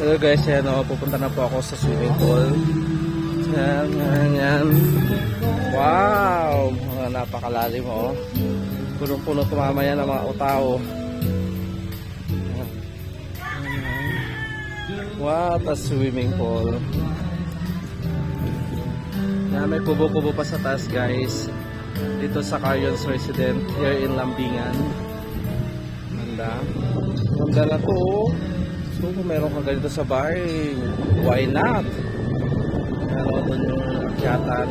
Hello guys, yan o, pupunta na po ako sa swimming pool. Yan. Wow! Napakalalim o. Punong-puno tumamaya ng mga utao. What a swimming pool. Yan, may kubo-kubo pa sa taas guys. Dito sa Carion's Residence here in Lambingan. Ganda na to. So kung meron kang ganito sa bahay, why not? Ano doon yung akyatan.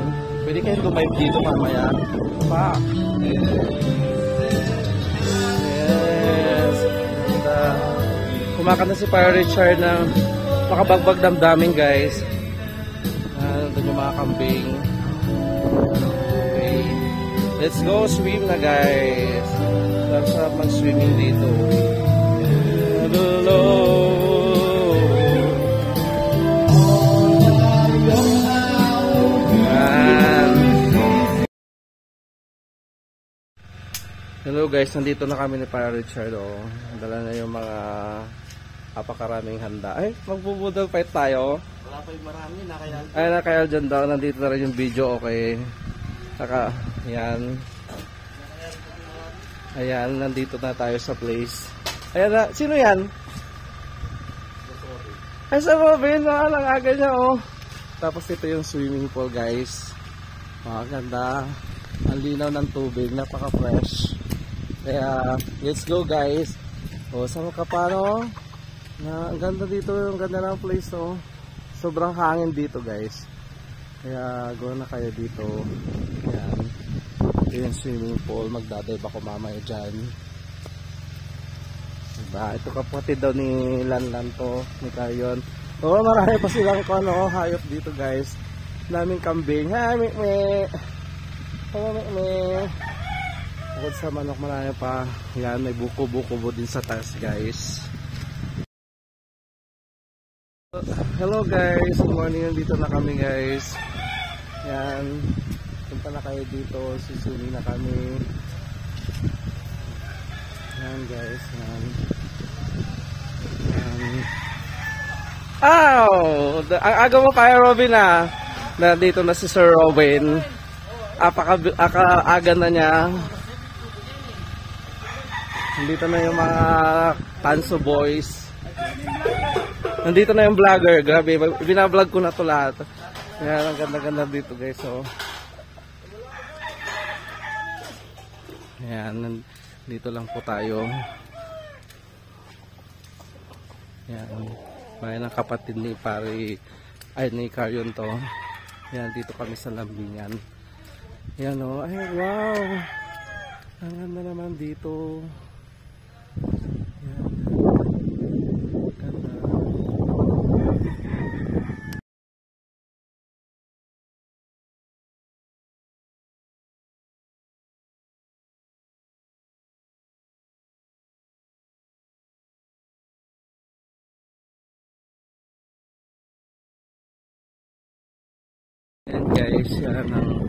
Pwede kayong lumive dito mamaya. Pa! Yes! Ganda. Kumakanta si Pare Richard ng makabagbag damdamin guys. Doon yung mga kambing. Okay. Let's go swim na guys. Sarap mag-swimming dito. Hello. Hello guys, nandito na kami ni Pare Richard. Dala na yung mga apakaraming handa. Ay, magbubudol fight tayo. Wala pa yung marami, nakayal. Ay, nakayal dyan daw. Nandito na rin yung video, okay. Saka, yan. Ayan, nandito na tayo sa place. Ayan na, sino yan? Ay, sa Robin, ang aga niya, oh. Tapos ito yung swimming pool, guys. Ganda. Ang linaw ng tubig, napaka-fresh. Kaya, let's go, guys. O, sama ka pa, no? Ang ganda dito, yung ganda ng place, oh. Sobrang hangin dito, guys. Kaya, go na kayo dito. Ayan. Ito yung swimming pool. Magdadive ako mamaya dyan. Diba? Ito kapatid daw ni Lanlan to, ni Carion. Oo, marami pa silang hayop dito guys. Naming kambing. Ha, me. Bukod sa manok, marami pa. Yan, may buko-buko din sa taas guys. Hello guys, good morning. Nandito na kami guys. Yan. Punta na kayo dito. Susuni na kami. Yan guys. Yan. Ang aga mo pa Robin ah. Nandito na si Sir Robin. Aga na niya. Nandito na yung mga Tanso boys. Nandito na yung vlogger. Grabe, binablog ko na to lahat. Yan, ang ganda-ganda dito guys. So, yan, dito lang po tayo. Yan, may ng kapatid ni Pare, ay ni Carion to. Yan, dito kami sa Lambingan. Yan o, ay wow. Ang ganda naman dito. Yan. Ganda. And guys, yan ang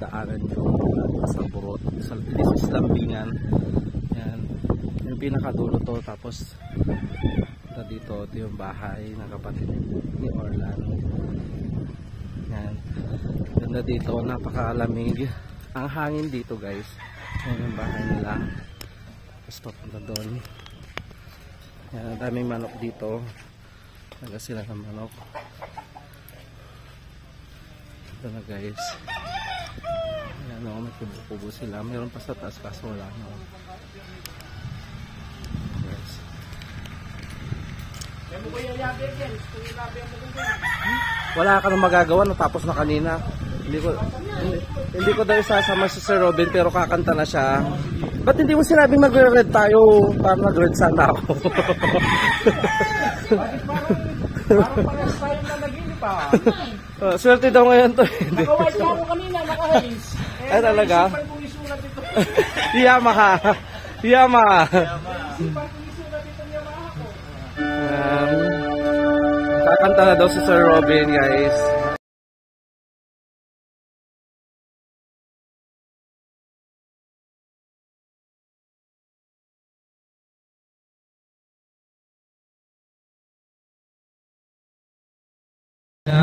daanan nyo sa Burot. This is Lambingan. Yan. Yung pinakadulo to. Tapos dito, ito yung bahay ng kapatid ni Orlan. Yan. Ganda dito. Napakalamig. Ang hangin dito guys. Yan yung bahay nila. Tapos papunta doon. Yan. Ang daming manok dito. Naga sila ng manok. Ito na guys. Ayan o, may kubo-kubo sila. Mayroon pa sa taas kaso wala no. Guys. Wala ka nang magagawa. Natapos na kanina. Hindi ko daw isasama si Sir Robin pero kakanta na siya. Ba't hindi mo sinabing mag-red tayo? Para mag-red sana ako. Parang parang tayo na nagili pa. Swerte daw ngayon to. Naka-white na ako kanina, naka-haze. Ay talaga? Isipin kong isulat ito. Yamaha. Yamaha. Isipin kong isulat ito Yamaha ko. Kakanta na daw si Sir Robin guys. Ang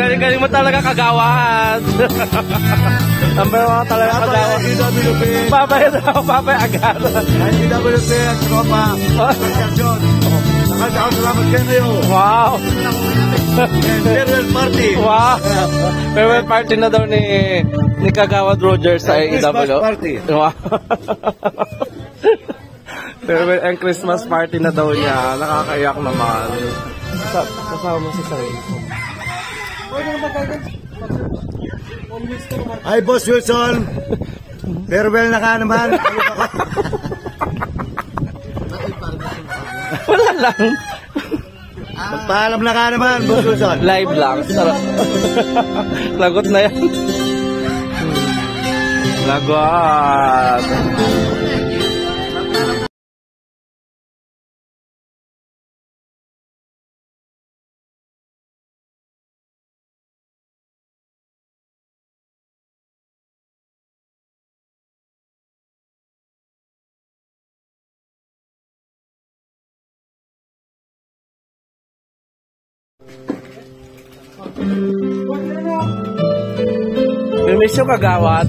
galing-galing mo talaga kagawad. Ang galing mo talaga kagawad. Babay agad. IWP at Tropa. Salamat kayo ngayon. Wow. Farewell party. Wow. Farewell party na daw ni Kagawad Roger sa Christmas AEW. party. Wow. Farewell and Christmas party na daw niya. Nakakaiyak naman. Kasama mo si Sarili. Hi, Boss Wilson. Farewell na ka naman. Wala lang. Magpaalam na ka naman, Boss Wilson. Live lang. Sarap. Lagot na yan. Lagot. We miss you, Kagawad.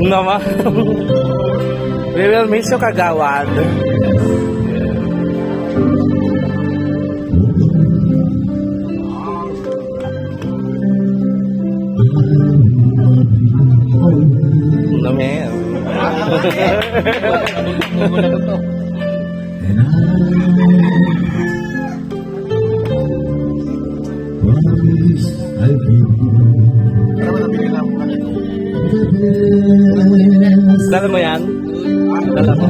Naman. We will miss you, Kagawad. Naman. Dala mo yan? Dala mo.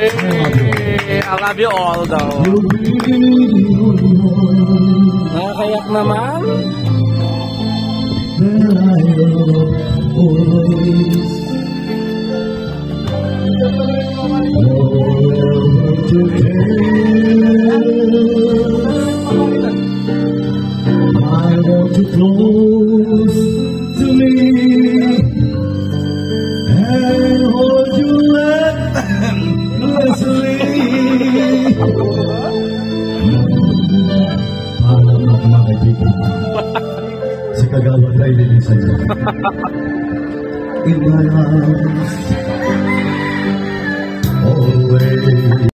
I love you all though. Nakakayak naman. I want you close to me and hold you endlessly. Para makakaibigan si Kagawad ay lilisan mo. In my arms, always.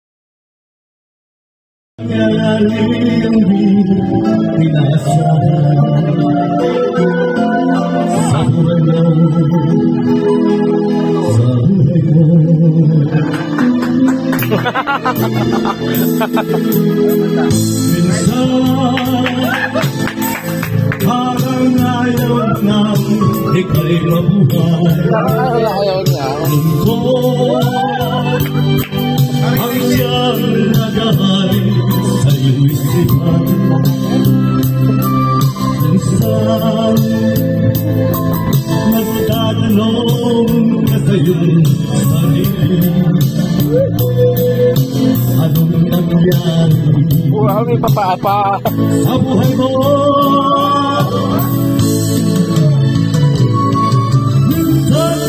Nangyayari ang pinasahan sa buhay mo, sa buhay mo. Minsan, parang ayaw nang ika'y mabuhay. Ayaw niya. Ang siyang nagahay sa iyong isipan. Minsan, nagtatanong ka sa iyong sarili. Anong nangyari Wow, may papaapa. sa buhay mo? Minsan,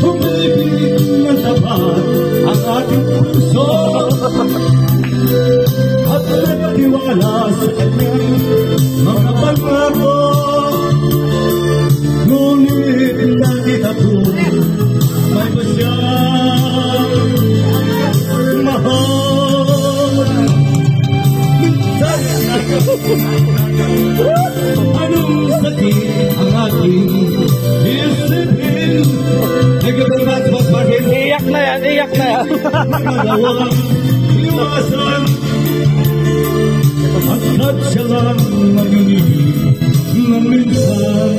umibig ng tapat ang ating puso at nagtiwala sa kanyang mga pangako. Ngunit nakita ko may pasyang mahal. Minsan, anong sakit ang aking isipin? Nagkabagat magparin. Iyak na yan, iyak na yan. Dalawang iwasan at sadya lang mag-ibig ng minsan.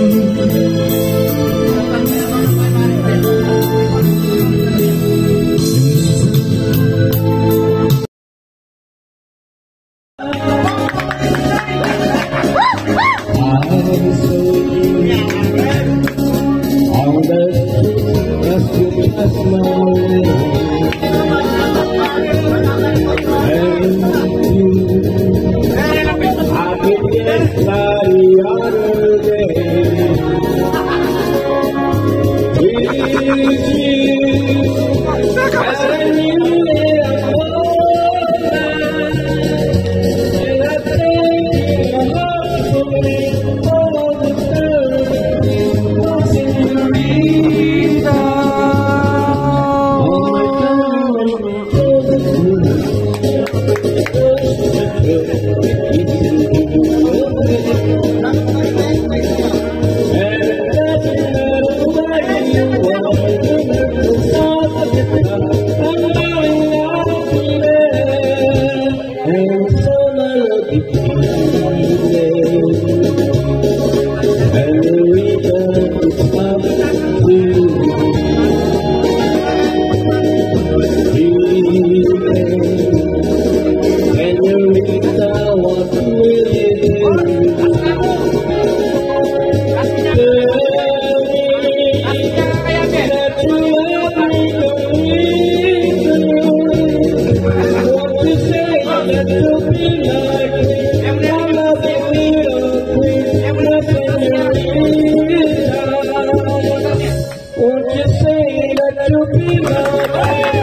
Minsan, Won't you say that you'll be mine?